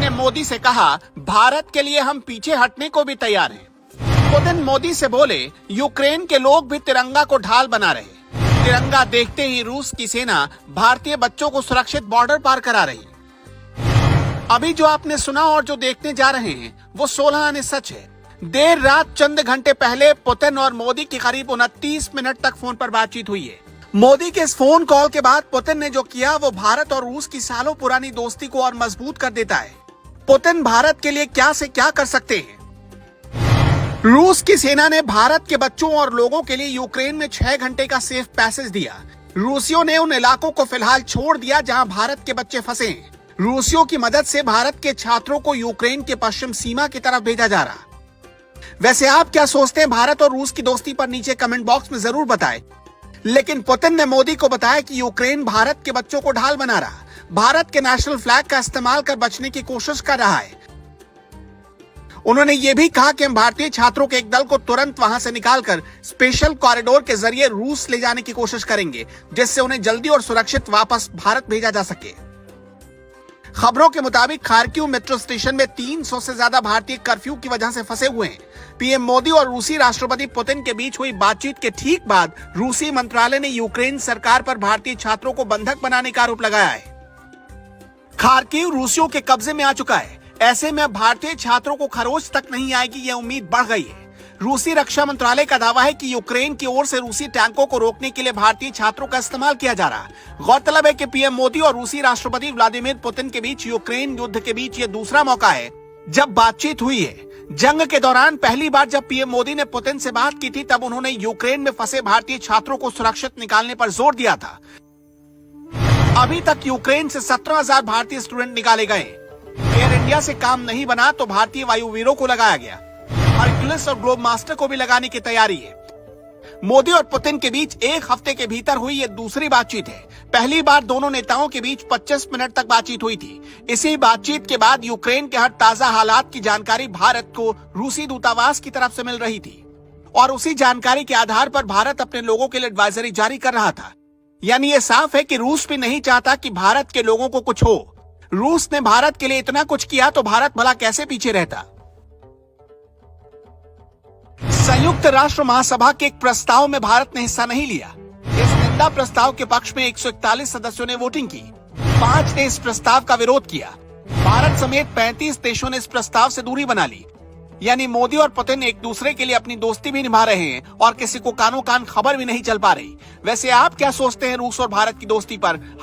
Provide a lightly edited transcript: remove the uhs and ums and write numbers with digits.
ने मोदी से कहा, भारत के लिए हम पीछे हटने को भी तैयार हैं। पुतिन मोदी से बोले, यूक्रेन के लोग भी तिरंगा को ढाल बना रहे। तिरंगा देखते ही रूस की सेना भारतीय बच्चों को सुरक्षित बॉर्डर पार करा रही। अभी जो आपने सुना और जो देखने जा रहे हैं वो 16 आने सच है। देर रात चंद घंटे पहले पुतिन और मोदी की करीब 29 मिनट तक फोन पर बातचीत हुई है। मोदी के इस फोन कॉल के बाद पुतिन ने जो किया वो भारत और रूस की सालों पुरानी दोस्ती को और मजबूत कर देता है। पुतिन भारत के लिए क्या से क्या कर सकते हैं। रूस की सेना ने भारत के बच्चों और लोगों के लिए यूक्रेन में 6 घंटे का सेफ पैसेज दिया। रूसियों ने उन इलाकों को फिलहाल छोड़ दिया जहां भारत के बच्चे फंसे हैं। रूसियों की मदद से भारत के छात्रों को यूक्रेन के पश्चिम सीमा की तरफ भेजा जा रहा। वैसे आप क्या सोचते हैं भारत और रूस की दोस्ती पर नीचे कमेंट बॉक्स में जरूर बताएं। लेकिन पुतिन ने मोदी को बताया कि यूक्रेन भारत के बच्चों को ढाल बना रहा, भारत के नेशनल फ्लैग का इस्तेमाल कर बचने की कोशिश कर रहा है। उन्होंने ये भी कहा कि हम भारतीय छात्रों के एक दल को तुरंत वहां से निकालकर स्पेशल कॉरिडोर के जरिए रूस ले जाने की कोशिश करेंगे, जिससे उन्हें जल्दी और सुरक्षित वापस भारत भेजा जा सके। खबरों के मुताबिक खार्किव मेट्रो स्टेशन में 300 से ज्यादा भारतीय कर्फ्यू की वजह से फंसे हुए हैं। पीएम मोदी और रूसी राष्ट्रपति पुतिन के बीच हुई बातचीत के ठीक बाद रूसी मंत्रालय ने यूक्रेन सरकार पर भारतीय छात्रों को बंधक बनाने का आरोप लगाया है। खार्किव रूसियों के कब्जे में आ चुका है। ऐसे में अब भारतीय छात्रों को खरोच तक नहीं आएगी, यह उम्मीद बढ़ गई है। रूसी रक्षा मंत्रालय का दावा है कि यूक्रेन की ओर से रूसी टैंकों को रोकने के लिए भारतीय छात्रों का इस्तेमाल किया जा रहा है। गौरतलब है कि पीएम मोदी और रूसी राष्ट्रपति व्लादिमीर पुतिन के बीच यूक्रेन युद्ध के बीच ये दूसरा मौका है जब बातचीत हुई है। जंग के दौरान पहली बार जब पीएम मोदी ने पुतिन से बात की थी तब उन्होंने यूक्रेन में फंसे भारतीय छात्रों को सुरक्षित निकालने पर जोर दिया था। अभी तक यूक्रेन से 17,000 भारतीय स्टूडेंट निकाले गए। एयर इंडिया से काम नहीं बना तो भारतीय वायुवीरों को लगाया गया। हरक्यूलिस और ग्लोब मास्टर को भी लगाने की तैयारी है। मोदी और पुतिन के बीच एक हफ्ते के भीतर हुई ये दूसरी बातचीत है। पहली बार दोनों नेताओं के बीच 25 मिनट तक बातचीत हुई थी। इसी बातचीत के बाद यूक्रेन के हर ताजा हालात की जानकारी भारत को रूसी दूतावास की तरफ से मिल रही थी और उसी जानकारी के आधार पर भारत अपने लोगों के लिए एडवाइजरी जारी कर रहा था। यानी ये साफ है कि रूस भी नहीं चाहता कि भारत के लोगों को कुछ हो। रूस ने भारत के लिए इतना कुछ किया तो भारत भला कैसे पीछे रहता। संयुक्त राष्ट्र महासभा के एक प्रस्ताव में भारत ने हिस्सा नहीं लिया। इस निंदा प्रस्ताव के पक्ष में 141 सदस्यों ने वोटिंग की। 5 ने इस प्रस्ताव का विरोध किया। भारत समेत 35 देशों ने इस प्रस्ताव से दूरी बना ली। यानी मोदी और पुतिन एक दूसरे के लिए अपनी दोस्ती भी निभा रहे हैं और किसी को कानो कान खबर भी नहीं चल पा रही। वैसे आप क्या सोचते हैं रूस और भारत की दोस्ती पर?